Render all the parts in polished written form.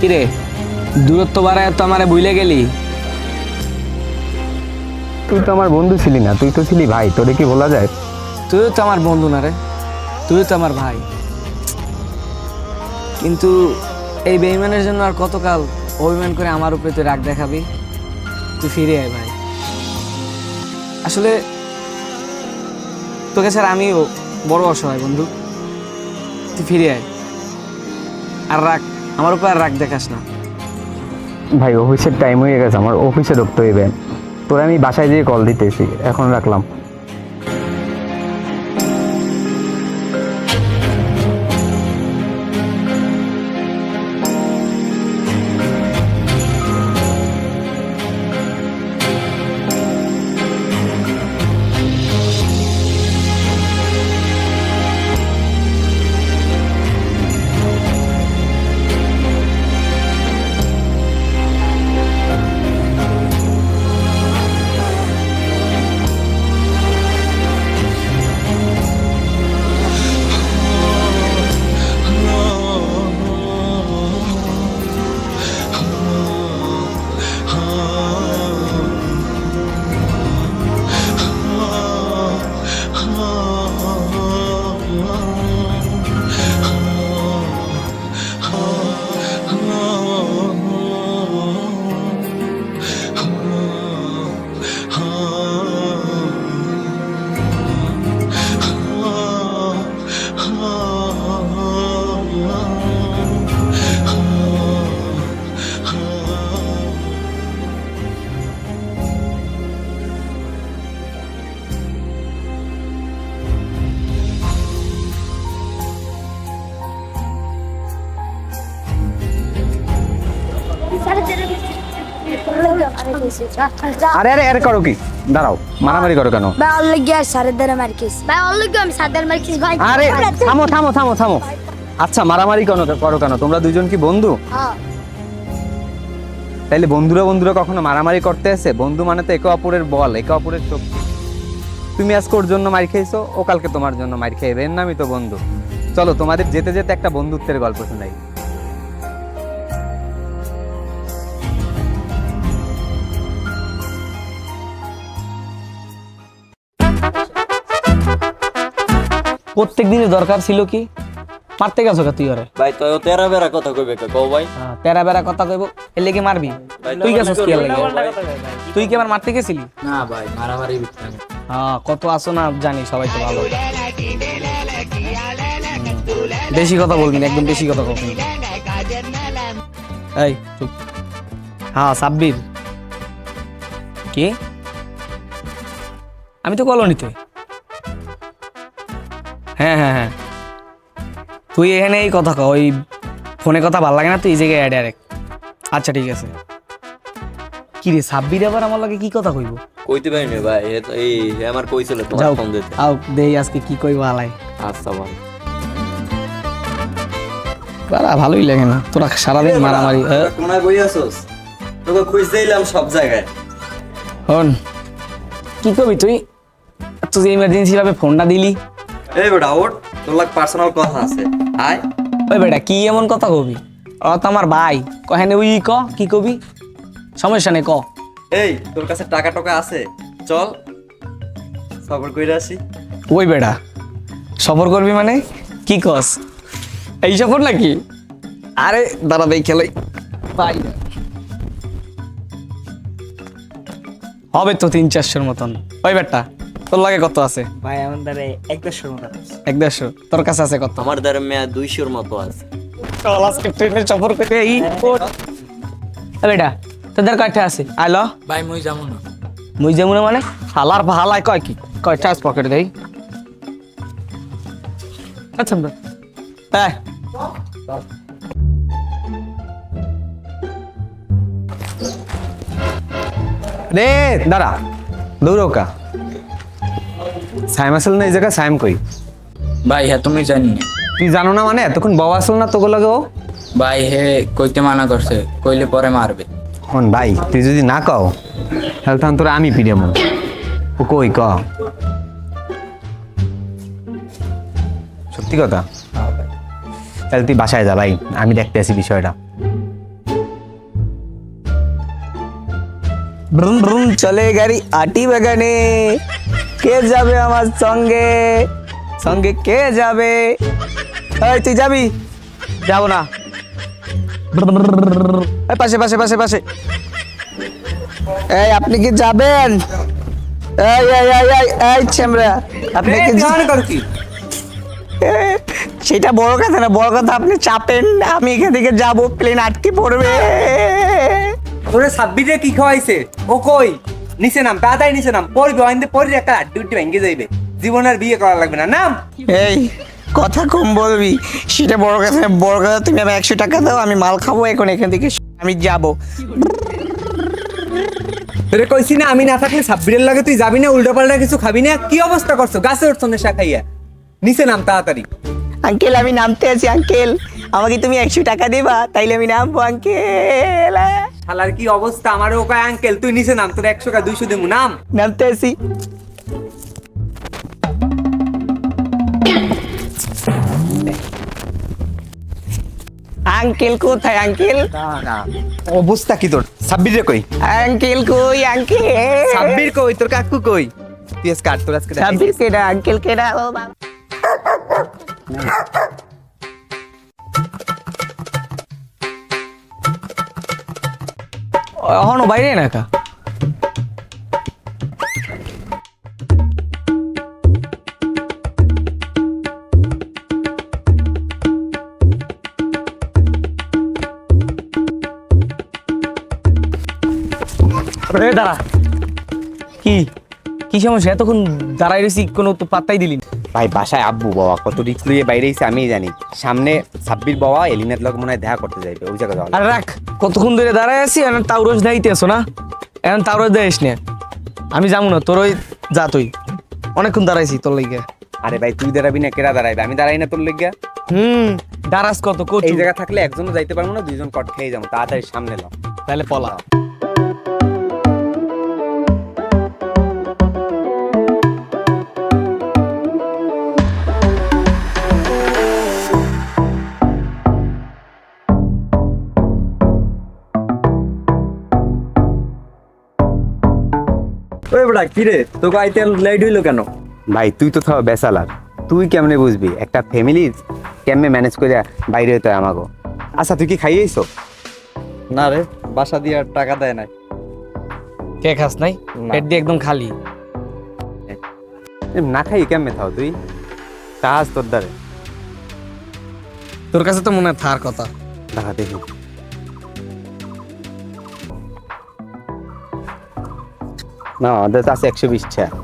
কিরে দূরত্ব বাড়ায় তো আমারে ভুলে গেলি? তুই তো আমার বন্ধু ছিলি না, তুই তো ছিলি ভাই, তোরে কি বলা যায়? তুইও তো আমার বন্ধু না রে, তুইও তো আমার ভাই। কিন্তু এই বেঈমানের জন্য আর কতকাল অভিমান করে আমার উপরে তুই রাগ দেখাবি? তুই ফিরে আয় ভাই। আসলে তোকে স্যার আমিও বড় অসহায় বন্ধু, তুই ফিরে আয়। আর রাগ আমার উপর আর রাগ দেখাস না। ভাই অফিসের টাইম হয়ে গেছে, আমার অফিসে ঢুকতে হইবে। তোরে আমি বাসায় যেয়ে কল দিতেছি, এখন রাখলাম। আরে আরে আরে করো কি? দাঁড়াও, মারামারি করো কেন? ভাই অলরেডি সারেদার মার্কেস ভাই অলরেডি আমি সারেদার মার্কেস ভাই। আরে থামো থামো থামো থামো। আচ্ছা মারামারি কেন করো কেন? তোমরা দুজন কি বন্ধু? হ্যাঁ তাইলে বন্ধুরা বন্ধুরা কখনো মারামারি করতে আসে? বন্ধু মানে তো একে অপরের বল, একে অপরের শক্তি। তুমি আজকে ওর জন্য মার খেয়েছো, ও কালকে তোমার জন্য মার খেয়ে, এর নামই তো বন্ধু। চলো তোমাদের যেতে যেতে একটা বন্ধুত্বের গল্প শোনাই। প্রত্যেক দিনে দরকার ছিল কি মারতে গেছো তুই ওরে? ভাই তো তেরা বেরা কথা কইবে কও ভাই। তেরা বেড়া কথা কইব, এর লেগে মারবি? তুই গেছিস কি এর লেগে? তুই কি আমার মারতে গেছিলি? না ভাই মারামারি বিক্রি। হ্যাঁ কত আসো না জানি, সবাই তো ভালো। বেশি কথা বলবি না, একদম বেশি কথা বলবি না। এই চুপ। হ্যাঁ সাব্বির। কি? আমি তো কলোনিতে। হ্যাঁ হ্যাঁ হ্যাঁ, তুই এখানে এই কথা কও, ওই ফোনে কথা ভালো লাগে না, তুই এই জায়গায় ডাইরেক্ট। আচ্ছা ঠিক আছে। কি রে সাব্বির আবার আমার লাগে কি কথা কইব? কইতে পারি না ভাই, এই আমার কইছিল তোমার যাও ফোন দিতে। আও দেই আজকে কি কইব আলাই। আচ্ছা ভাই। বাড়া ভালোই লাগে না তোরা সারাদিন মারামারি। কোনায় বই আছোস? তোকে খুঁজতেইলাম সব জায়গায়। হন কি কবি তুই? তুই ইমার্জেন্সি ভাবে ফোনটা দিলি? এই বেটা ওঠ, তোর লাগ পার্সোনাল কথা আছে। আয়। ওই বেটা কি এমন কথা কবি? ও তো আমার ভাই, কহেনে ওই ক কি কবি? সমস্যা নেই ক। এই তোর কাছে টাকা টাকা আছে? চল সবর কইরা আসি। ওই বেটা সফর করবি মানে কি কস? এই সফর নাকি? আরে দাঁড়া দেই খেলাই ভাই, হবে তো 300-400 মতন। ওই বেটা তোর লাগে কত আছে? ভাই আমার দ্বারা 1-1.5 মতো আছে। 1-150? তোর কাছে আছে কত? আমার দ্বারা মেয়া 200-র মতো আছে। চল আজকে ট্রেনে সফর করে এই বেটা তোদের কয়টা আছে? আইলো ভাই মই যাবো না। মুই যেমন মানে হালার হালায় কয় কি কয় চার্জ পকেটে দেই। আচ্ছা হ্যাঁ রে দাঁড়া, দৌড়ো কা। সাইম আসল না এই জায়গায়? সাইম কই? ভাই হ্যাঁ তুমি জানি না। তুই জানো না মানে? এতক্ষণ বাবা আসল না তোকে লাগে? ও ভাই হে কইতে মানা করছে, কইলে পরে মারবে। হন ভাই, তুই যদি না কও তাহলে তখন তোরা আমি পিড়ে মন। ও কই ক, সত্যি কথা? তাহলে তুই বাসায় যা ভাই, আমি দেখতে আসি বিষয়টা। ব্রুম ব্রুম চলে গাড়ি আটি বাগানে, কে যাবে আমার সঙ্গে, সঙ্গে কে যাবে? এই তুই যাবি? যাবো না। এই পাশে পাশে পাশে পাশে। এই আপনি কি যাবেন? এই এই এই এই এই ছেমরা, আপনি কি কি সেটা বড় কথা না, বড় কথা আপনি চাপেন, আমি এখান থেকে যাবো, প্লেন আটকে পড়বে। তোরে সাব্বিরে কি খাওয়াইছে? ও কই? নিচে নাম, তাড়াতাড়ি নিচে নাম, পড়বি ওইন্দে পড়বি, একটা আড্ডি উড্ডি ভেঙে যাইবে, জীবন আর বিয়ে করা লাগবে না, নাম। এই কথা কম বলবি, সেটা বড় কথা না, বড় কথা তুমি আমি 100 টাকা দাও, আমি মাল খাবো এখন এখান থেকে, আমি যাবো। তোরে কইছি না আমি না থাকলে সাব্বিরের লাগে তুই যাবি না, উল্টো পাল্টা কিছু খাবি না। কি অবস্থা করছো? গাছে উঠছো নেশা খাইয়া, নিচে নাম তাড়াতাড়ি। আঙ্কেল আমি নামতে আছি আঙ্কেল, আমাকে তুমি 100 টাকা দেবা, তাইলে আমি নামবো আঙ্কেল। শালার কি অবস্থা, আমারও কয় আঙ্কেল, তুই নিচে নাম, তোর 100 টাকা 200 দেবো, নাম। নামতে আছি। আঙ্কেল কোথায় আঙ্কেল? অবস্থা কি তোর? সাব্বিরে কই? আঙ্কেল কই আঙ্কেল? সাব্বির কই? তোর কাকু কই? তুই আজকে কাট, তোর আজকে সাব্বির কেডা আঙ্কেল কেডা? ও বাবা, এখনো বাইরে না কা? দাঁড়া, কি কি সমস্যা? এতক্ষণ দাঁড়াই রয়েছি, কোনো তো পাত্তাই দিলি না। ভাই বাসায় আব্বু বাবা কত রিক্স লইয়ে বাইরে এসে আমিই জানি। সামনে সাব্বির বাবা এলিনার লগ মনে হয় দেখা করতে যাইবে, ওই জায়গা যাওয়া আর রাখ, কতক্ষণ ধরে দাঁড়াই আছি, এখন তাও রোজ দাঁড়িতে আসো না, এখন তাও রোজ দেয়স না, আমি যাবো না, তোর ওই যা, তুই অনেকক্ষণ দাঁড়াইছি তোর লেগে। আরে ভাই তুই দাঁড়াবি না, কেরা দাঁড়াইবে? আমি দাঁড়াই না তোর লেগে। দাঁড়াস কত এই কচু, জায়গা থাকলে একজনও যাইতে পারবো না, দুইজন কট খেয়ে যাবো, তাড়াতাড়ি সামনে ল। তাহলে পলা। ওই বেটা কি রে, তোকে আইতে লেট হইলো কেন? ভাই তুই তো থাও বেসালার, তুই কেমনে বুঝবি একটা ফ্যামিলি কেমনে ম্যানেজ করে বাইরে হইতে হয় আমাকে? আচ্ছা তুই কি খাইয়েছো? না রে, বাসা দিয়ে আর টাকা দেয় নাই। কে খাস নাই? না। পেট দিয়ে একদম খালি। না খাই কেমনে থাও তুই? কাজ তোর দ্বারে তোর কাছে তো মনে হয় থার কথা। দেখা দেখি। না আমাদের আছে 120 টাকা।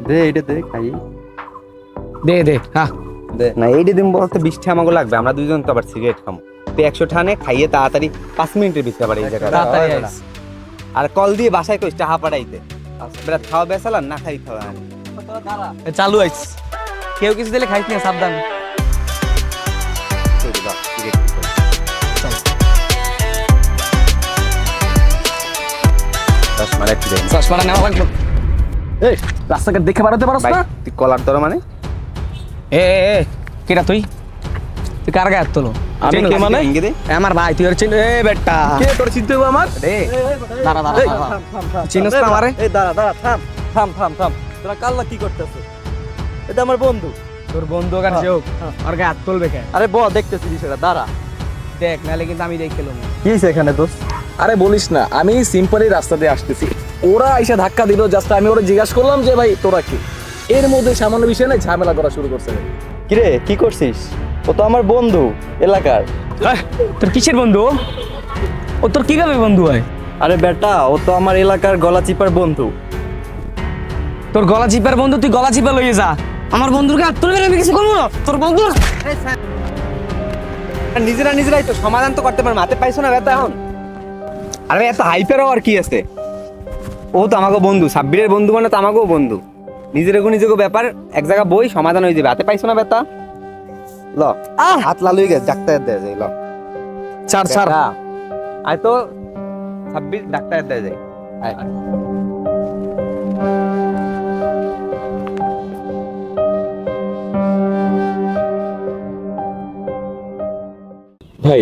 দে এটা দে খাই। দে দে, হ্যাঁ দে। না এইটা দিন বলতে 20 টাকা আমাকে লাগবে, আমরা দুইজন তো আবার সিগারেট খাবো। তুই 100 টাকা নে, খাইয়ে তাড়াতাড়ি 5 মিনিটের ভিতরে আবার এই জায়গায় তাড়াতাড়ি আয়। আইস। আর কল দিয়ে বাসায় কইস টাকা পাঠাইতে। বেটা খাওয়া বেসালার না খাই খাওয়া। এ চালু আইস, কেউ কিছু দিলে খাইস না, সাবধান। চল। চশমাটা নেওয়া লাগবে। এই রাস্তাঘাট দেখে বাড়াতে পারছ ভাই না? তুই কলার ধরো মানে? এ এ এ, কেডা তুই? তুই কার গায়ে হাত তোলো? আমি কে মানে? ইঙ্গে দে। এ আমার ভাই, তুই আর চিন? এ বেটা, কে তোর চিনতে হবে আমার? রে দাঁড়া দাঁড়া এই, দাঁড়া। থাম, থাম, থাম, চিনিস থাম, না এই, আমারে? এই দাঁড়া দাঁড়া, থাম থাম থাম থাম। তোরা কাল্লা কি করতেছ? এটা আমার বন্ধু। তোর বন্ধু আর যোগ, আর গায়ে হাত তুলবে কে? আরে দেখতেছি সেটা, দাঁড়া। দেখ, নাহলে কিন্তু আমি দেখে লম। কি হইছে এখানে দোস্ত? আরে বলিস না, আমি সিম্পলি রাস্তা দিয়ে আসতেছি, ওরা এসে ধাক্কা দিল, জাস্ট আমি ওরা জিজ্ঞাসা করলাম যে ভাই তোরা কি, এর মধ্যে সামান্য বিষয় না ঝামেলা করা শুরু করছে। কিরে কি করছিস? ও তো আমার বন্ধু এলাকার। তোর কিসের বন্ধু? ও তোর কিভাবে বন্ধু হয়? আরে বেটা, ও তো আমার এলাকার গলা চিপার বন্ধু। তোর গলা চিপার বন্ধু, তুই গলা চিপা লইয়ে যা। আমার বন্ধুকে হাত তুলবে না, আমি কিছু করবো না। তোর বন্ধু নিজেরাই তো সমাধান তো করতে পারবে, হাতে পাইছো না ব্যথা এখন? আরে এত হাইপেরও আর কি আছে? ও তো আমাকে বন্ধু, সাব্বিরের বন্ধু মানে তো আমাকেও বন্ধু। নিজেকে ব্যাপার, এক জায়গা বই সমাধান হয়ে যাবে। হাতে পাইছো না ব্যথা? ল হাত লাল হয়ে গেছে, ডাক্তার দেয়া যায়। ল ছাড় ছাড়। আয় তো সাব্বির ডাক্তার দেয়া যায়। আয়। ভাই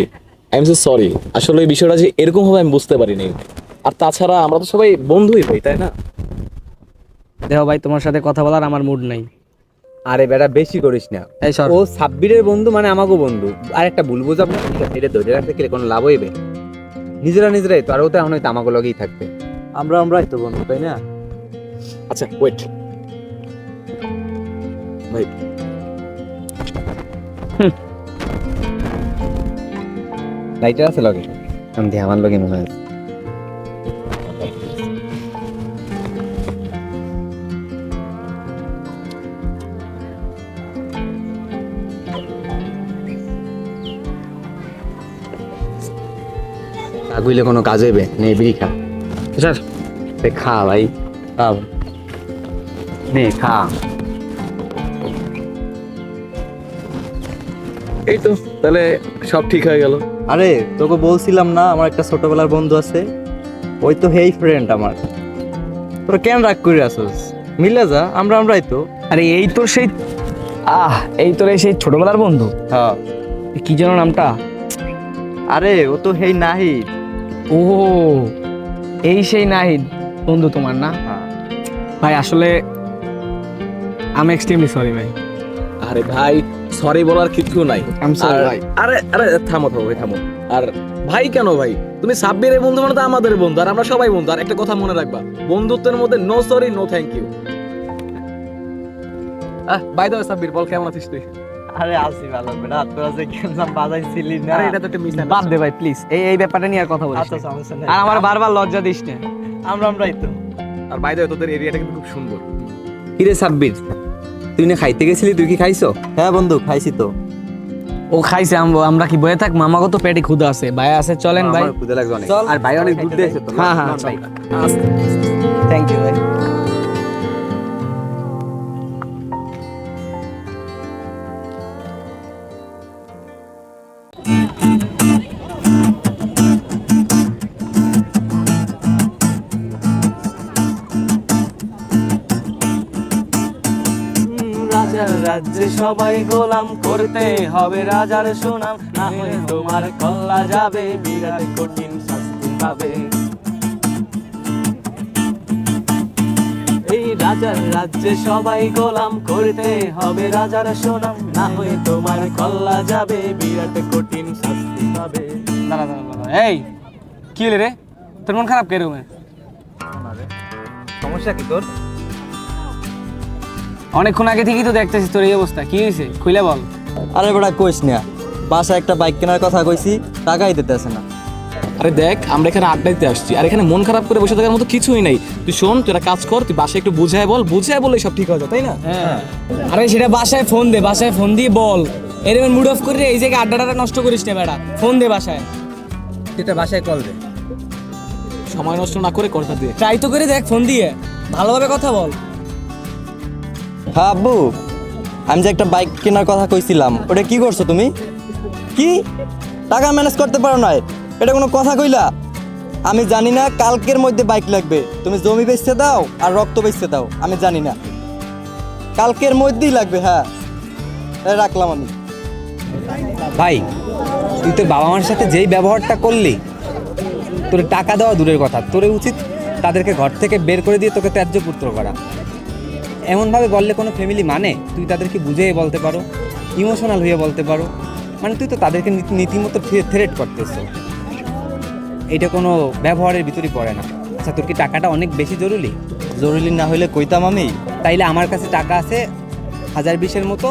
আই এম সো সরি, আসলে এই বিষয়টা যে এরকম হবে আমি বুঝতে পারিনি। আর তাছাড়া আমরা তো সবাই বন্ধুই ভাই, তাই না? দেখো ভাই, তোমার সাথে কথা বলার আমার মুড নাই। আরে বেটা বেশি করিস না। এই সর। ও সাব্বিরের বন্ধু মানে আমাকেও বন্ধু। আর একটা ভুল বুঝাব না, ঠিক আছে? এটা ধরে রাখতে গেলে কোনো লাভ হইবে? নিজেরাই তো, আর ও তো এখন হয়তো আমাকে লগেই থাকবে। আমরাই তো বন্ধু, তাই না? আচ্ছা ওয়েট ভাই, লাইটার আছে লগে? আমি দিয়ে আমার লগে মনে হয়। আগুইলে কোনো কাজ হইবে? নে বিড়ি খা। স্যার, খা ভাই, খা। নে খা। এই তো তাহলে সব ঠিক হয়ে গেল। আরে তোকে বলছিলাম না আমার একটা ছোটবেলার বন্ধু আছে, ওই তো হেই ফ্রেন্ড আমার। তোরা কেন রাগ করে আসোস? মিলে যা, আমরাই তো। আরে এই তোর সেই এই তোর এই সেই ছোটবেলার বন্ধু, হ্যাঁ। কি যেন নামটা? আরে ও তো হেই নাহিদ। ও, এই সেই নাহিদ বন্ধু তোমার না? হ্যাঁ। ভাই আসলে আমি এক্সট্রিমলি সরি ভাই। আরে ভাই, সরি বলার কিছু নাই। I'm sorry আর- ভাই। আরে আরে থামো ভাই, থামো। আর ভাই কেন ভাই, তুমি সাব্বিরের বন্ধু মানে তো আমাদের বন্ধু, আর আমরা সবাই বন্ধু। আর একটা কথা মনে রাখবা, বন্ধুত্বের মধ্যে no sorry no thank you. By the way Sabbir, বল কেমন আছিস তুই? আরে আসি ভালো বেটা, তোরা যে গেমসাম বাজাইছিলি না। আরে এটা তো একটা মিস। বাদ দে ভাই প্লিজ, এই ব্যাপারটা নিয়ে আর কথা বলিস আচ্ছা না। সমস্যা নেই। আর আমার বারবার লজ্জা দিস না। আমরাই তো। আর বাই দ্য ওয়ে তোদের এরিয়াটা কিন্তু খুব সুন্দর। কিরে সাব্বির, তুই না খাইতে গেছিলি? তুই কি খাইছো? হ্যাঁ বন্ধু, খাইছি তো। ও খাইছে, আমরা কি বয়ে থাক? মামাকে তো পেটে ক্ষুধা আছে, ভাই আছে, চলেন ভাই। আমার ক্ষুধা লাগছে অনেক। চল। আর ভাই অনেক দূর দিয়ে এসে তো। হ্যাঁ, হ্যাঁ, ভাই। থ্যাংক ইউ ভাই। রাজার রাজ্যে সবাই গোলাম, করতে হবে রাজার সুনাম, না হলে তোমার কল্লা যাবে, বিরাট কঠিন শাস্তি পাবে। এই রাজার রাজ্যে সবাই গোলাম, করতে হবে রাজার সুনাম, না হলে তোমার কল্লা যাবে, বিরাট কঠিন শাস্তি পাবে। এই কি হলো রে, তোর মন খারাপ কেরকম? সমস্যা কি তোর? অনেকক্ষণ আগে থেকেই তো দেখতেছিস তোর এই অবস্থা, কি হয়েছে খুলে বল। আরে বেটা কইস না, বাসায় একটা বাইক কেনার কথা কইছি, টাকাই দিতেছে না। আরে দেখ, আমরা এখানে আড্ডা দিতে আসছি, আর এখানে মন খারাপ করে বসে থাকার মতো কিছুই নেই। তুই শোন, তুই একটা কাজ কর, তুই বাসায় একটু বুঝায় বললে সব ঠিক হয়ে যায়, তাই না? হ্যাঁ, আরে সেটা বাসায় ফোন দে, বাসায় ফোন দিয়ে বল। এরকম মুড অফ করে এই জায়গায় আড্ডাটা নষ্ট করিস না বেটা, ফোন দে বাসায়। সেটা বাসায় কল দে। সময় নষ্ট না করে কথা দিয়ে। ট্রাই তো করে দেখ, ফোন দিয়ে ভালোভাবে কথা বল। হ্যাঁ আব্বু, আমি যে একটা বাইক কেনার কথা কইছিলাম, ওটা কি করছো তুমি? কি টাকা ম্যানেজ করতে পারো না? এটা কোনো কথা কইলা? আমি জানি না কালকের মধ্যে বাইক লাগবে, তুমি জমি বেচতে দাও আর রক্ত বেচতে দাও, আমি জানি না, কালকের মধ্যেই লাগবে। হ্যাঁ, রাখলাম আমি। ভাই, তুই তোর বাবা মার সাথে যেই ব্যবহারটা করলি, তোর টাকা দেওয়া দূরের কথা, তোর উচিত তাদেরকে ঘর থেকে বের করে দিয়ে তোকে ত্যায্য পুত্র করা। এমনভাবে বললে কোনো ফ্যামিলি মানে? তুই তাদেরকে বুঝিয়ে বলতে পারো, ইমোশনাল হয়ে বলতে পারো, মানে তুই তো তাদেরকে নীতিমতো থ্রেট করতেছ। এটা কোনো ব্যবহারের ভিতরই পড়ে না। আচ্ছা, তোর কি টাকাটা অনেক বেশি জরুরি? জরুরি না হইলে কইতাম আমি। তাইলে আমার কাছে টাকা আছে 1020-এর মতো,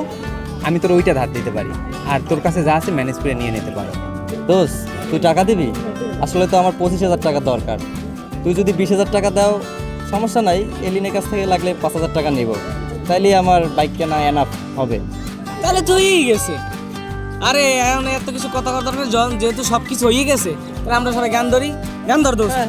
আমি তোর ওইটা ধার দিতে পারি, আর তোর কাছে যা আছে ম্যানেজ করে নিয়ে নিতে পারো। দোষ, তুই টাকা দিবি? আসলে তো আমার 25,000 টাকা দরকার। তুই যদি 20,000 টাকা দাও সমস্যা নাই, এলিনের কাছ থেকে লাগলে 5,000 টাকা নিব, তাইলে আমার বাইক কেনা এনাফ হবে। তাহলে তো হয়েই গেছে। আরে এখন এত কিছু কথা কথা না, যেহেতু সব কিছু হয়ে গেছে, তাহলে আমরা সবাই গান ধরি, গান ধর দোস্ত।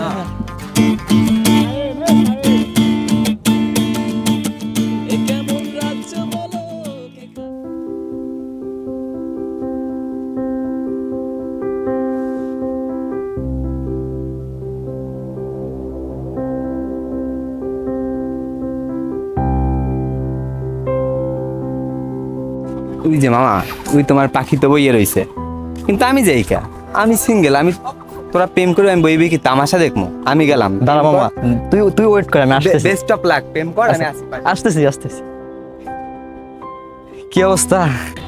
ওই যে মামা, ওই তোমার পাখি তো বইয়ে রইছে, কিন্তু আমি যাই কা, আমি সিঙ্গেল, আমি তোরা প্রেম করে আমি বইবি কি তামাশা দেখবো? আমি গেলাম। দাঁড়া মামা, তুই ওয়েট কর, আমি আসতেছি। বেস্ট অফ লাক, প্রেম কর, আমি আসি। আসতেছি। কি অবস্থা?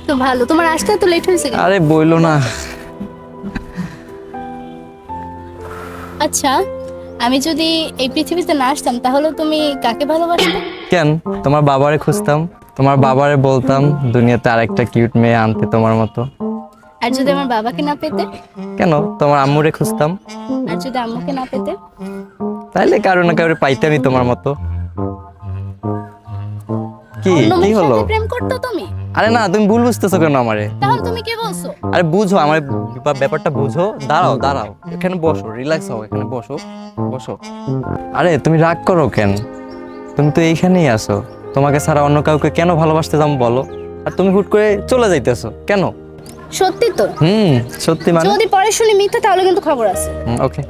তো ভালো, তোমার আসতে তো লেট হয়েছে কেন? আরে বইলো না। আচ্ছা, আমি যদি এই পৃথিবীতে না আসতাম তাহলে তুমি কাকে ভালোবাসতে? কেন? তোমার বাবারে খুঁজতাম, তোমার বাবারে বলতাম দুনিয়াতে আরেকটা কিউট মেয়ে আনতে তোমার মতো। আর যদি আমার বাবাকে না পেতে? কেন? তোমার আম্মুরে খুঁজতাম, আর যদি আম্মুকে না পেতে? তাইলে কারো না কারো পাইতামই তোমার মতো। কি অন্য কি মেয়ের হলো? সাথে প্রেম করতো তুমি? আরে না, তুমি ভুল বুঝতেছো কেন আমারে? তাহলে তুমি কি বলছো? আরে বুঝো, আমার ব্যাপারটা বুঝো। দাঁড়াও, এখানে বসো, রিল্যাক্স হও, এখানে বসো। আরে তুমি রাগ করো কেন? তুমি তো এইখানেই আসো, তোমাকে ছাড়া অন্য কাউকে কেন ভালোবাসতে যাবো বলো? আর তুমি হুট করে চলে যাইতেছো কেন? সত্যি তো? সত্যি মানে? যদি পরে শুনি মিথ্যা তাহলে কিন্তু খবর আছে। ওকে।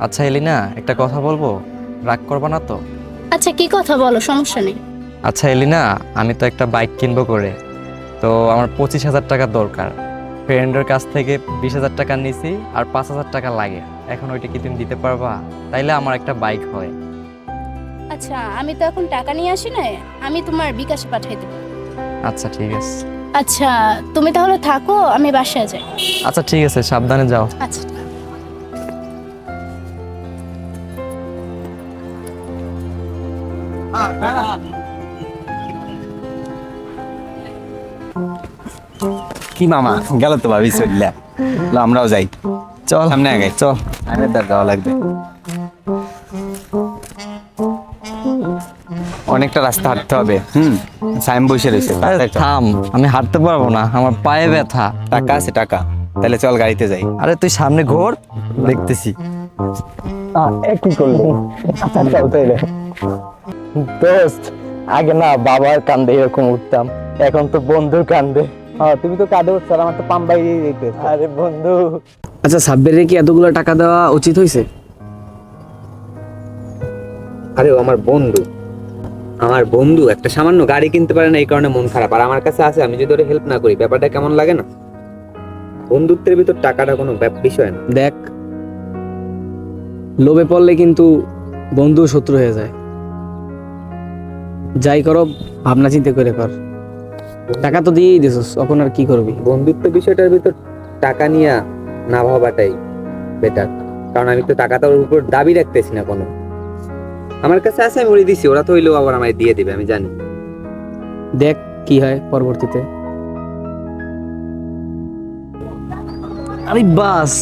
আচ্ছা এলিনা, একটা কথা বলবো, রাগ করবা না তো? আচ্ছা কি কথা বলো, সমস্যা নেই। আচ্ছা এলিনা, আমি তো একটা বাইক কিনবো করে, তো আমার 25,000 টাকা দরকার। ফ্রেন্ডের কাছ থেকে 20,000 টাকা নিছি, আর 5,000 টাকা লাগে। এখন ওইটা কি তুমি দিতে পারবা? তাইলে আমার একটা বাইক হয়। আচ্ছা আমি তো এখন টাকা নিয়ে আসি না, আমি তোমার বিকাশে পাঠিয়ে দেবো। আচ্ছা ঠিক আছে। আচ্ছা তুমি তাহলে থাকো, আমি বাসায় যাই। আচ্ছা ঠিক আছে, সাবধানে যাও। আচ্ছা। কি মামা গেল তো ভাবি চললে, আমরাও যাই। চল সামনে আগে চল। আমি তার যাওয়া লাগবে। অনেকটা রাস্তা হাঁটতে হবে। সাইম বসে রয়েছে। আরে থাম, আমি হাঁটতে পারবো না, আমার পায়ে ব্যথা। টাকা আছে টাকা, তাহলে চল গাড়িতে যাই। আরে তুই সামনে ঘোর, দেখতেছি। কি করলি? দোস্ত, আগে না বাবার কান্দে এরকম উঠতাম, এখন তো বন্ধুর কান্দে। তুমি তো কাঁদে উঠছো, আমার তো পাম্বাই দিতে। আরে বন্ধু। আচ্ছা সাব্বিরের কি এতগুলো টাকা দেওয়া উচিত হয়েছে? আরে ও আমার বন্ধু একটা সামান্য গাড়ি কিনতে পারে না, এই কারণে মন খারাপ। আর আমার কাছে আছে, আমি যদি ওরে হেল্প না করি ব্যাপারটা কেমন লাগে না? বন্ধুত্বের ভিতর টাকাটা কোনো বিষয় না। দেখ, লোভে পড়লে কিন্তু বন্ধু শত্রু হয়ে যায়। যাই করো ভাবনা চিন্তা করে কর। টাকা তো দিয়েই দিছিস, এখন আর কি করবি? বন্ধুত্ব বিষয়টার ভিতর টাকা নিয়ে না ভাবাটাই বেটার, কারণ আমি তো টাকাটার উপর দাবি রাখতেছি না কোনো। আমার কাছে আছে, আমি ওরে দিছি, ওরা তো হইলেও আবার আমায় দিয়ে দিবে, আমি জানি। দেখ কি হয় পরবর্তীতে। আরে বাস,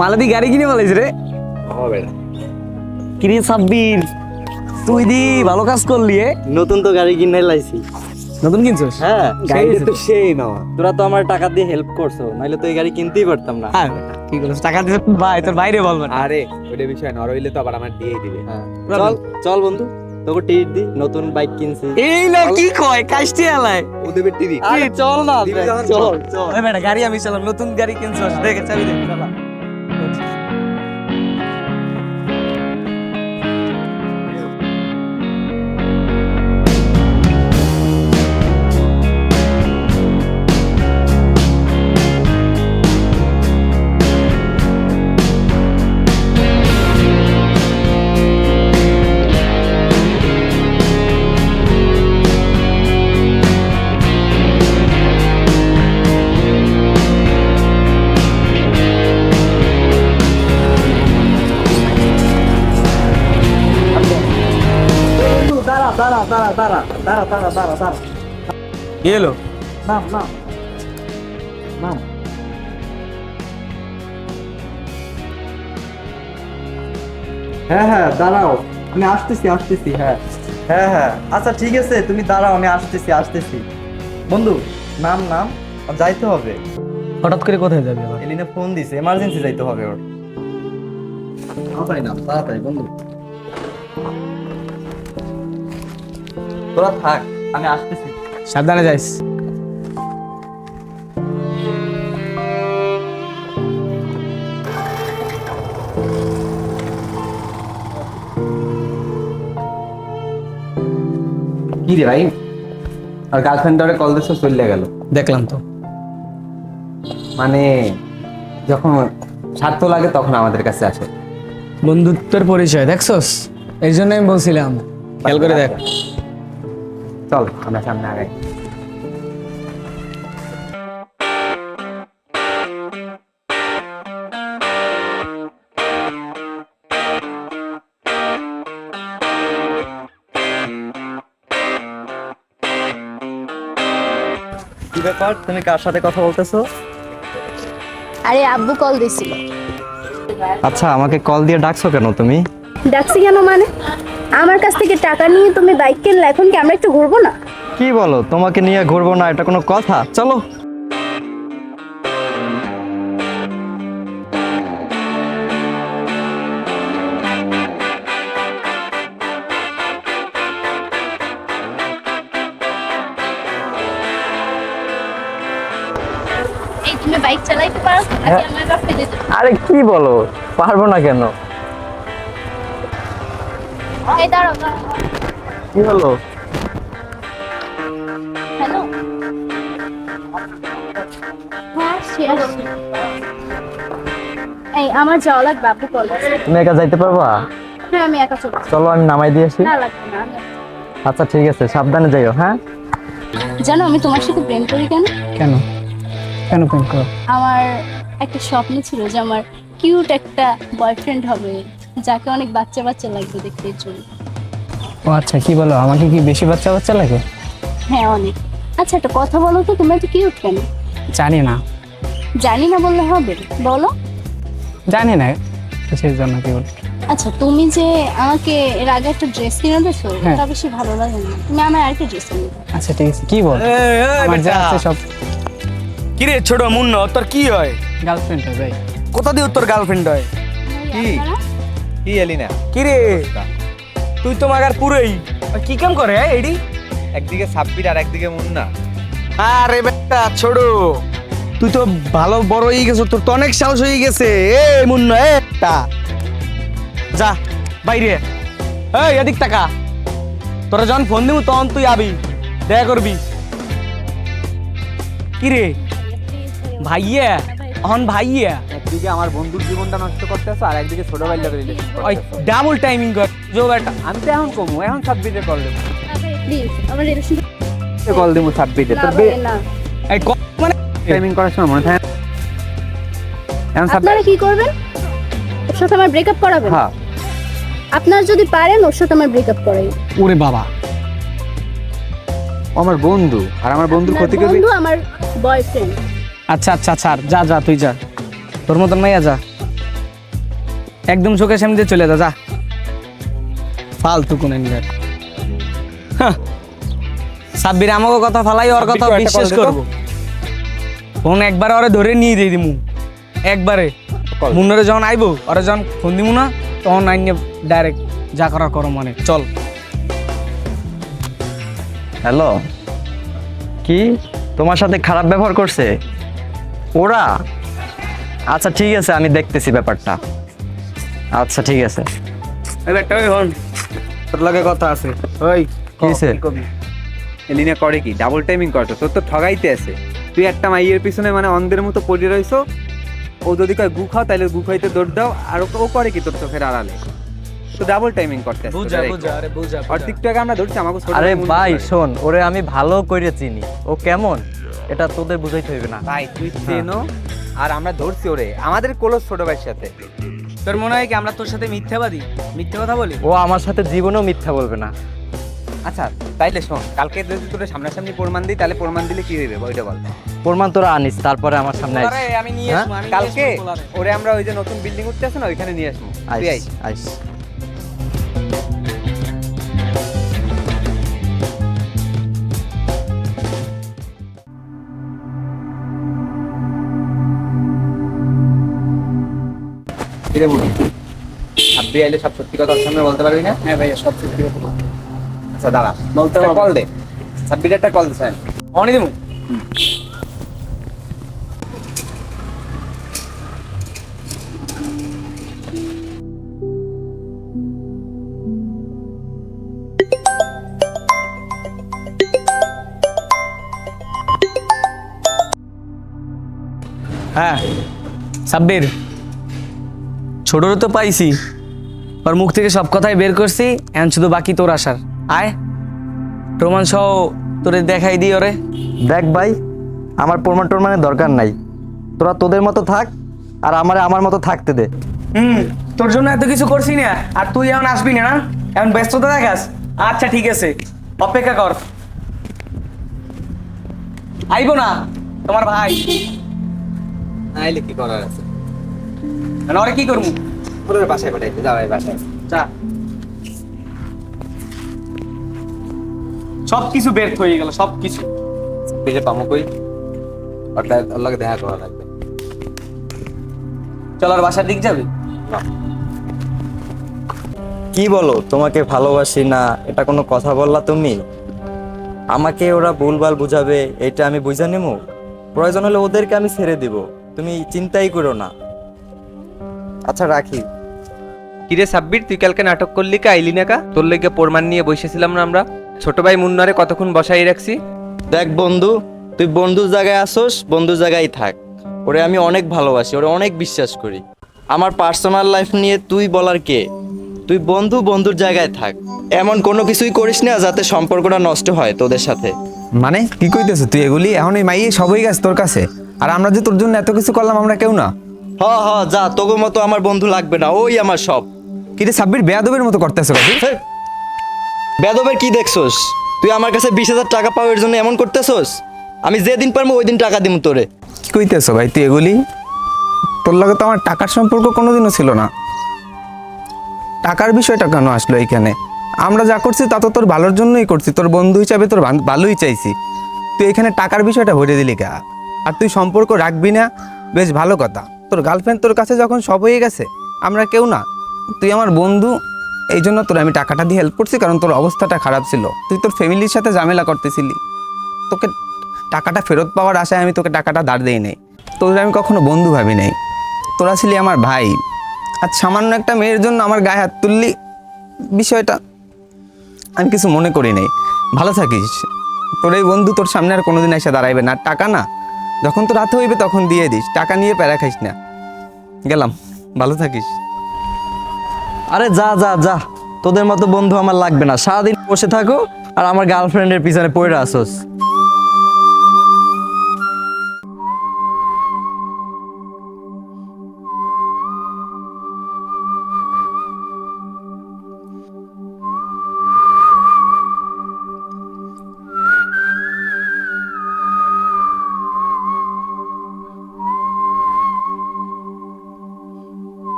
মালাদি গাড়ি কিনে বলাইছ রে। কিরে সাব্বির, তুই দি ভালো কাজ করলি। নতুন তো গাড়ি কিনে লাইছি। নতুন কিনছিস? হ্যাঁ, গাড়ি তো সেই মামা। তোরা তো আমার টাকা দিয়ে হেল্প করছো, নাইলে তো এই গাড়ি কিনতেই পারতাম না। কি করছিস? টাকা দিতে ভাই তোর বাইরে বলবো না। আরে ওইটা বিষয় না, ওর হইলে তো আবার আমার দিয়েই দিবে। চল চল বন্ধু, তোকে টিকিট দি, নতুন বাইক কিনছি। এই না কি কয় কাজটি আলাই। ও দেবে টিভি। আরে চল না, চল। ওই বেটা গাড়ি আমি চালাম, নতুন গাড়ি কিনছিস, দেখে চাবি দে চালা। কি হলো? হ্যাঁ দাঁড়াও, আমি আসতেছি। হ্যাঁ আচ্ছা ঠিক আছে, তুমি দাঁড়াও, আমি আসতেছি। বন্ধু নাম যাইতে হবে। হঠাৎ করে কোথায় যাবি আবার? এলিনা ফোন দিছে, এমার্জেন্সি যাইতে হবে ওর। তাড়াতাড়ি বন্ধু, তোরা থাক, আমি আসতেছি। সাবধানে যাইস। কি রে ভাই, আর গার্লফ্রেন্ডটারে কল দিছো, চলে গেল। দেখলাম তো। মানে যখন স্বার্থ লাগে তখন আমাদের কাছে আসে। বন্ধুত্বের পরিচয় দেখছস, এই জন্য আমি বলছিলাম খেয়াল করে দেখ। চল আমরা সামনে আগাই। কি ব্যাপার, তুমি কার সাথে কথা বলতেছো? আরে আব্বু কল দিছিল। আচ্ছা, আমাকে কল দিয়ে ডাকছো কেন তুমি? ডাকছি কেন মানে? আমার কাছ থেকে টাকা নিয়ে তুমি বাইক কিনলে, এখন কি আমরা একটু ঘুরবো না? কি বলো, তোমাকে নিয়ে ঘুরবো না এটা কোনো কথা? চলো। এই তুমি বাইক চালাইতে পারো নাকি আমার বাপ ফেলে দেবে? আরে কি বলো, পারবো না কেন? এই দাঁড়াও দাঁড়াও। কি হলো? হ্যালো। হ্যাঁ আসছি আসছি। এই আমার যাওয়া লাগবে, আব্বু কল দিচ্ছে। তুমি একা যাইতে পারবা? হ্যাঁ আমি একা চলে চলো আমি নামাই দিয়ে আসি। না লাগবে না আচ্ছা ঠিক আছে, সাবধানে যাইও। হ্যাঁ, জানো আমি তোমার সাথে প্রেম করি কেন? কেন কেন প্রেম কর? আমার একটা স্বপ্ন ছিল যে আমার কিউট একটা বয়ফ্রেন্ড হবে, যাকে অনেক বাচ্চা বাচ্চা লাগবে দেখতে এর জন্য। ও আচ্ছা, কি বলো, আমাকে কি বেশি বাচ্চা বাচ্চা লাগে? হ্যাঁ অনেক। আচ্ছা একটা কথা বলো তো, তোমরা তো কিউট কেন? জানি না। জানি না বললে হবে, বলো। জানি না কিসের জন্য কি বল। আচ্ছা তুমি যে আমাকে এর আগে একটা ড্রেস কিনে দিয়েছো, হ্যাঁ। ওটা বেশি ভালো লাগে না, তুমি আমার আরেকটা ড্রেস কিনে দাও। আচ্ছা ঠিক আছে, কি বল, আমার যা আছে সব কিরে ছোট মুন্ন, তোর কি হয়? গার্লফ্রেন্ড হয় ভাই। কোথা দিয়ে তোর গার্লফ্রেন্ড হয়? কি? আপনারা? কি এলিনা? কিরে তুই তো মাগার পুরোই কি কাম করে এডি? একদিকে সাব্বির আর একদিকে মুন্না। আরে বেটা ছোট, তুই তো ভালো বড় হয়ে গেছো, তোর তো অনেক সাহস হয়ে গেছে। এ মুন্না এটা যা বাইরে, এই এদিক টাকা। তোরা যখন ফোন দিব তখন তুই আবি, দেখা করবি। কিরে ভাইয়া, অহন ভাইয়া একদিকে আমার বন্ধুর জীবনটা নষ্ট করতেছো আর একদিকে ছোট ভাই লাগে রিলেশন ওই করতেছো। ডাবল টাইমিং কর জো বেটা। আমি তো এখন কমু, এখন সাব্বিরে কল দেবো। প্লিজ আমার রিলেশন কল দেবো সাব্বিরে। না তোর ভাই, না। এই মানে টাইমিং করার সময় মনে থাকে এখন আপনারা কি করবেন? ওর সাথে আমার ব্রেকআপ করাবেন? হ্যাঁ, আপনারা যদি পারেন ওর সাথে আমার ব্রেকআপ করাই। ওরে বাবা, ও আমার বন্ধু আর আমার বন্ধুর আপনার ক্ষতি করবি। বন্ধু আমার বয়ফ্রেন্ড। আচ্ছা আচ্ছা ছাড়, যা যা তুই যা, তোর মতন মাইয়া যা, একদম চোখের সামনে দিয়ে চলে যা, যা ফালতু কোন এনগার। সাব্বির আমাকে কথা ফালাই, ওর কথা সাব্বিরকে একটা বিশ্বাস call দে তো। করবো। ফোন একবার ওরে ধরে নিয়ে দিয়ে দিমু, একবারে Call দে। মুন্নরে যখন আইবো, ওরে যখন ফোন দিমু না তখন আইনে ডাইরেক্ট যা করার করো, মানে চল। হ্যালো, কি তোমার সাথে খারাপ ব্যবহার করছে ওরা? আচ্ছা ঠিক আছে, আমি দেখতেছি ব্যাপারটা। আচ্ছা ঠিক আছে। এই বেটা ওই হন, তোর লগে কথা আছে। ওই কি হইছে? এলিনা করে কি ডাবল টাইমিং করতো, তোর তো ঠগাইতে আছে। তুই একটা মাইয়ের পিছনে মানে অন্ধের মতো পড়ে রইছো। ও যদি কয় গু খাও তাহলে গু খাইতে দৌড় দাও, আর ও করে কি তোর চোখের আড়ালে? তো ডাবল টাইমিং করতে আছে। বুঝা বুঝা, আরে বুঝা আর টিকটকে আমরা ধরছি আমাকে ছোট আরে বোন ভাই মনে হয়। শোন, ওরে আমি ভালো করে চিনি, ও কেমন এটা তোদের বুঝাইতে হইবে না। ভাই তুই চেনো, আর আমরা ধরছি ওরে আমাদের ক্লোজ ছোট ভাইয়ের সাথে। তোর মনে হয় কি আমরা তোর সাথে মিথ্যাবাদী, মিথ্যে কথা বলি? ও আমার সাথে জীবনেও মিথ্যা বলবে না। আচ্ছা তাইলে শোন, কালকে যদি তোর সামনাসামনি প্রমাণ দিই তাহলে প্রমাণ দিলে কি হইবে ওইটা বল। প্রমাণ তোরা আনিস, তারপরে আমার সামনে আইস। আরে আমি নিয়ে হ্যাঁ? আসবো, আমি কালকে নিয়ে আসবো পোলারে। ওরে আমরা ওই যে নতুন বিল্ডিং উঠতে আছে না ওইখানে নিয়ে আসবো। তুই আইস। আইস আইস। কিরে বলি, আপনি আইলে সব সত্যি কথা ওর সামনে বলতে পারবি না? হ্যাঁ ভাইয়া সব সত্যি কথা বলবো। আচ্ছা দাঁড়া, বলতে একটা হবে। কল দে, সাব্বির একটা কল দিছেন। অনি দিমু। হ্যাঁ সাব্বির, ছোটরে তো পাইছি, ওর মুখ থেকে সব কথাই বের করছি, এখন শুধু বাকি তোর আসার। আয় প্রমাণ সহ তোরে দেখাই দিই ওরে। দেখ ভাই, আমার প্রমাণ টরমানের দরকার নাই, তোরা তোদের মতো থাক আর আমারে আমার মতো থাকতে দে। তোর জন্য এত কিছু করছি না, আর তুই এখন আসবি না? এখন ব্যস্ততা দেখাস? আচ্ছা ঠিক আছে, অপেক্ষা কর। আইবো না তোমার ভাই? আইলে কি করার আছে? ওরে কি করবো? ওদের বাসায় পাঠাইতে যাও, এই বাসায় যা, সব কিছু বের হয়ে গেল, সব কিছু। পেজে পামো কই? ওর লগে দেখা করা লাগবে। চল আর বাসার দিক যাবি? কি বলো, তোমাকে ভালোবাসি না এটা কোনো কথা বললা তুমি? আমাকে ওরা ভুলভাল বুঝাবে, এটা আমি বুঝা নেবো? প্রয়োজন হলে ওদেরকে আমি ছেড়ে দিব, তুমি চিন্তাই করো না। আচ্ছা রাখি। কিরে সাব্বির, তুই কালকে নাটক করলি কা, আইলি না কা? তোর লেগে প্রমাণ নিয়ে বসেছিলাম না আমরা। ছোট ভাই মুন্নারে কতক্ষণ বসাই রাখছি। দেখ বন্ধু, তুই বন্ধুর জায়গায় আসোস, বন্ধুর জায়গায় থাক। ওরে আমি অনেক ভালোবাসি, ওরে অনেক বিশ্বাস করি। আমার পার্সোনাল লাইফ নিয়ে তুই বলার কে? তুই বন্ধু, বন্ধুর জায়গায় থাক। এমন কোনো কিছুই করিস না যাতে সম্পর্কটা নষ্ট হয় তোদের সাথে। মানে কি কইতেছ তুই এগুলি? এখন এই মাইয়ে সবই গেছে তোর কাছে, আর আমরা যে তোর জন্য এত কিছু করলাম, আমরা কেউ না। হ হ যা, তোগো মতো আমার বন্ধু লাগবে না, ওই আমার সব। কিরে সাব্বির, বেয়াদবের মতো করতেছ কাকি? বেদবের কি দেখছোস? তুই আমার কাছে 20,000 টাকা পাওয়ার জন্য এমন করতেছোস? আমি যেদিন পারবো ওই দিন টাকা দিব তোরে। কি কইতেছ ভাই তুই এগুলি? তোর লগে তো আমার টাকার সম্পর্ক কোনোদিনও ছিল না। টাকার বিষয়টা কেন আসলো এইখানে? আমরা যা করছি তা তো তোর ভালোর জন্যই করছি, তোর বন্ধু হিসাবে তোর ভালোই চাইছি। তুই এখানে টাকার বিষয়টা ভরে দিলি কা? আর তুই সম্পর্ক রাখবি না, বেশ ভালো কথা। তোর গার্লফ্রেন্ড তোর কাছে যখন সব হয়ে গেছে, আমরা কেউ না। তুই আমার বন্ধু, এই জন্য তোর আমি টাকাটা দিয়ে হেল্প করছি, কারণ তোর অবস্থাটা খারাপ ছিল। তুই তোর ফ্যামিলির সাথে ঝামেলা করতেছিলি, তোকে টাকাটা ফেরত পাওয়ার আশায় আমি তোকে টাকাটা ধার দিই নাই। তোদের আমি কখনো বন্ধু ভাবি নাই, তোরা ছিলি আমার ভাই। আর সামান্য একটা মেয়ের জন্য আমার গায়ে হাত তুললি, বিষয়টা আমি কিছু মনে করি নাই। ভালো থাকিস। তোর এই বন্ধু তোর সামনে আর কোনোদিন এসে দাঁড়াইবে না। টাকা না, যখন তোর হাতে হইবে তখন দিয়ে দিস, টাকা নিয়ে প্যারা খাইস না। গেলাম, ভালো থাকিস। আরে যা যা যা, তোদের মতো বন্ধু আমার লাগবে না। সারাদিন বসে থাকো আর আমার গার্লফ্রেন্ডের পিছনে পড়ে আসোস।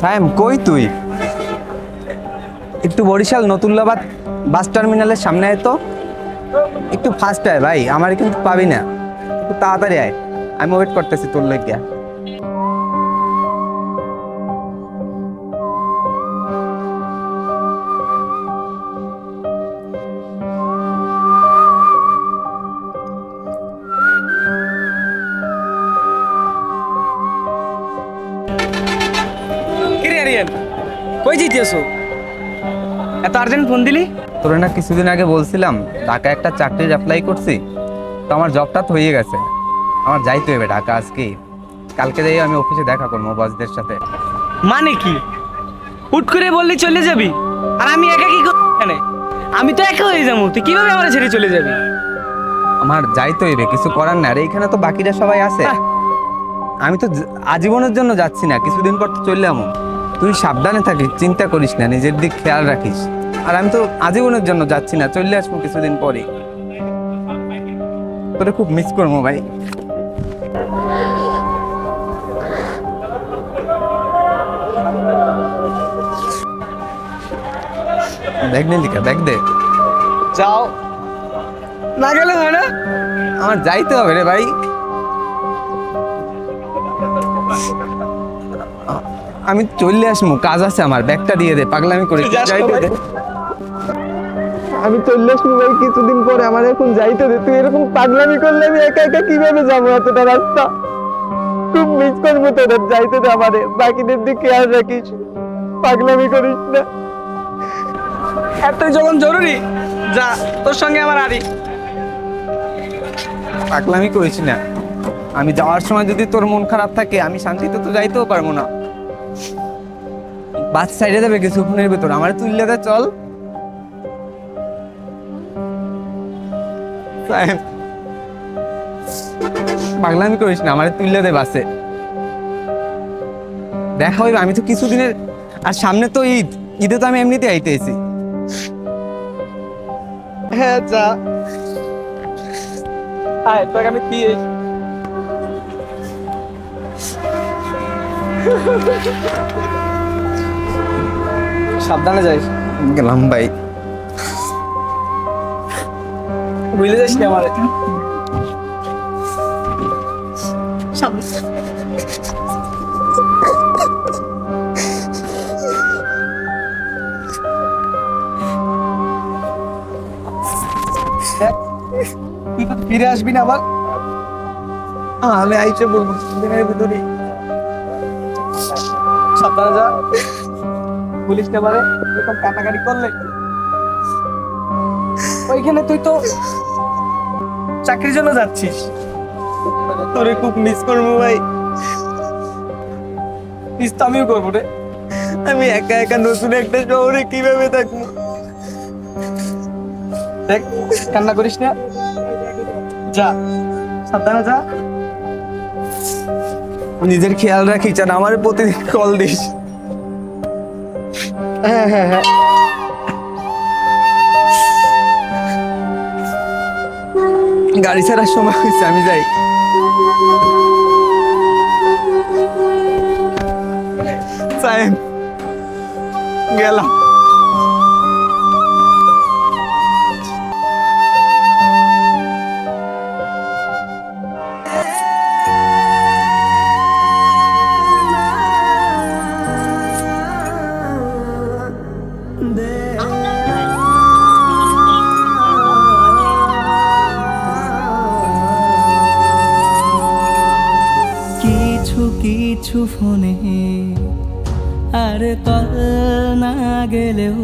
সায়েম কই তুই? একটু বরিশাল নতুল্লাবাদ বাস টার্মিনালের সামনে আয় তো, একটু ফাস্ট আয় ভাই, আমার কিন্তু পাবি না, একটু তাড়াতাড়ি আয়, আমি ওয়েট করতেছি তোর লাগিয়া। কিরে আরিয়ান, কই যাইতেছো? এত আর্জেন্ট ফোন দিলি? তোরে না কিছুদিন আগে বলছিলাম ঢাকা একটা চাকরির অ্যাপ্লাই করছি, তো আমার জবটা তো হয়ে গেছে, আমার যাইতে হবে ঢাকা আজকে। কালকে যাই আমি অফিসে দেখা করবো বসদের সাথে। মানে কি হুট করে বললি চলে যাবি? আর আমি একা কি করব এখানে? আমি তো একা হয়ে যাবো, তুই কিভাবে আমার ছেড়ে চলে যাবি? আমার যাইতে হইবে, কিছু করার না। আর এইখানে তো বাকিরা সবাই আছে, আহ। আমি তো আজীবনের জন্য যাচ্ছি না, কিছুদিন পর তো চলে যাবো। তুই সাবধানে থাকিস, চিন্তা করিস না, নিজের দিক খেয়াল রাখিস। আর আমি তো আজীবনের জন্য যাচ্ছি না, চলে আসবো কিছুদিন পরে। তোরে খুব মিস করবো ভাই। ব্যাগ নে লিখা, ব্যাগ দে। যাও, না গেলে হয় না? আমার যাইতে হবে রে ভাই। আমি চলে আসবো, কাজ আছে আমার, ব্যাগটা দিয়ে দে, পাগলামি করি। তুই যাস যাইতে কোথায়? দে। আমি চলে আসবো ভাই কিছুদিন পরে, আমার এখন যাইতে দে। তুই এরকম পাগলামি করলে আমি একা একা কিভাবে যাবো এতটা রাস্তা? খুব মিস করবো তোদের, যাইতে দে আমারে। বাকিদের দিকে খেয়াল রাখিস, পাগলামি করিস না। এতই যখন জরুরি, যা তোর সঙ্গে আমার আরি। পাগলামি করিস না। আমি যাওয়ার সময় যদি তোর মন খারাপ থাকে, আমি শান্তিতে তো যাইতেও পারবো না। বাস সাইডে যাবে কিছুক্ষণের ভেতর, আমার তুললে দে, চল। সাহেব, পাগলামি করিস না, আমার তুললে দে বাসে। দেখা হইবে, আমি তো কিছুদিনের, আর সামনে তো ঈদ, ঈদে তো আমি এমনিতে আইতেছি। হ্যাঁ যা, আয় তোকে আমি দিয়ে সাবধানে যাইস। গেলাম ভাই। বুঝলে যাস না আমার। তুই তো ফিরে আসবি না আবার? আমি আইসে বলবো দিনের ভিতরে। সাবধানে যা, পুলিশ না পারে এরকম কাটাকাটি করলে। ওইখানে তুই তো চাকরির জন্য যাচ্ছিস, তোরে খুব মিস করবো ভাই। মিস তো আমিও করবো রে। আমি একা একা নতুন একটা শহরে কিভাবে থাকবো? দেখ, কান্না করিস না, যা সাবধানে যা। নিজের খেয়াল রাখিস আর আমার প্রতিদিন কল দিস। হ্যাঁ হ্যাঁ হ্যাঁ, গাড়ি ছাড়ার সময় হয়েছে, আমি যাই। সাহেব, গেলাম। কিছু কিছু ফোনে আর কল না গেলেও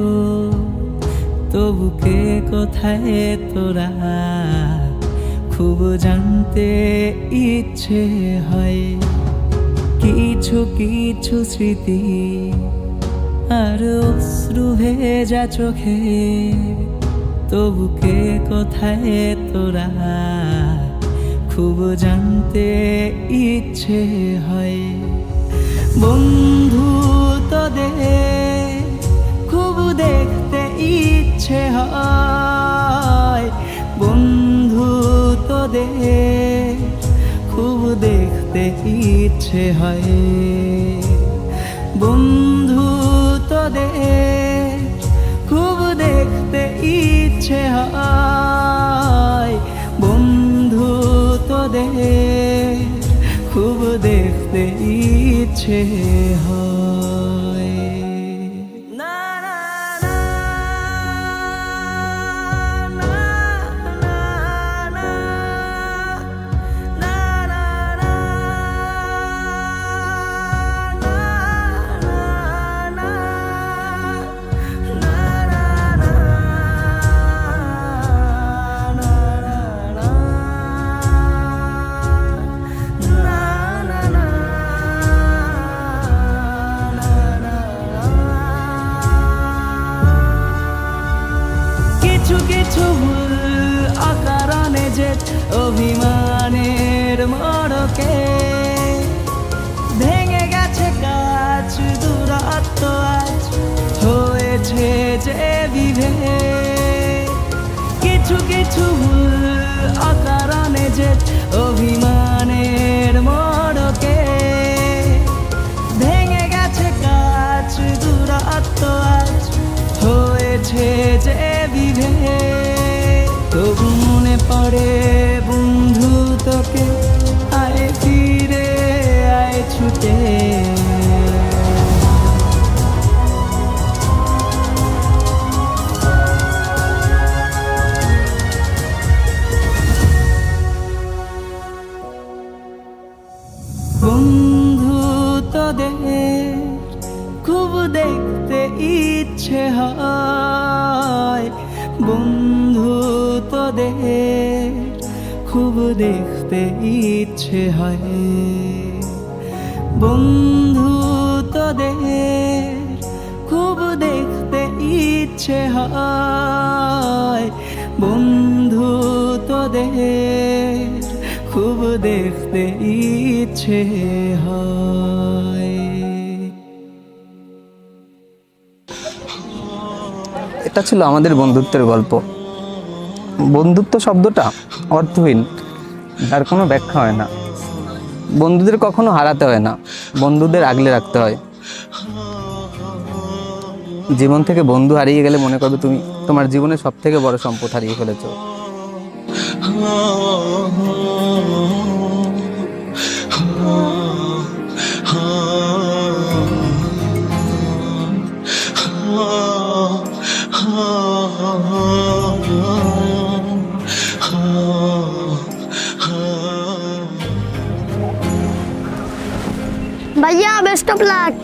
তবু কে কোথায় তোরা খুব জানতে ইচ্ছে হয়। কিছু কিছু স্মৃতি আর অশ্রু ভেজা চোখে তবু কে কোথায় তোরা খুব জানতে ইচ্ছে হয়। বন্ধু তোদের খুব দেখতে ইচ্ছে হয়। বন্ধু তোদের খুব দেখতে ইচ্ছে হয়। বন্ধু তোদের খুব দেখতে ইচ্ছে হয়। বন্ধু তোদের খুব দেখতে ইচ্ছে হয়। না না না না না না না না কিছু কিছু ভুল অকারণে যে অভিমানের মড়কে ভেঙে গেছে কাছ দূরত্ব আজ হয়েছে যে বিভেদ। কিছু কিছু ভুল অকারণে যে অভিমানের মড়কে ভেঙে গেছে কাছ দূরত্ব আজ হয়েছে যে বিভেদ। তবু মনে পড়ে বন্ধু তোকে, আয় ফিরে আয় ছুটে। দেখতে ইচ্ছে হয়, বন্ধু তোদের খুব দেখতে ইচ্ছে হয়, বন্ধু তোদের খুব দেখতে ইচ্ছে হয়, বন্ধু তোদের খুব দেখতে ইচ্ছে হয়। এটা ছিল আমাদের বন্ধুত্বের গল্প। বন্ধুত্ব শব্দটা অর্থহীন, যার কোনো ব্যাখ্যা হয় না। বন্ধুদের কখনো হারাতে হয় না, বন্ধুদের আগলে রাখতে হয়। জীবন থেকে বন্ধু হারিয়ে গেলে মনে করবে তুমি তোমার জীবনে সব থেকে বড় সম্পদ হারিয়ে ফেলেছো। ভাইয়া বেস্ট অফ লাক।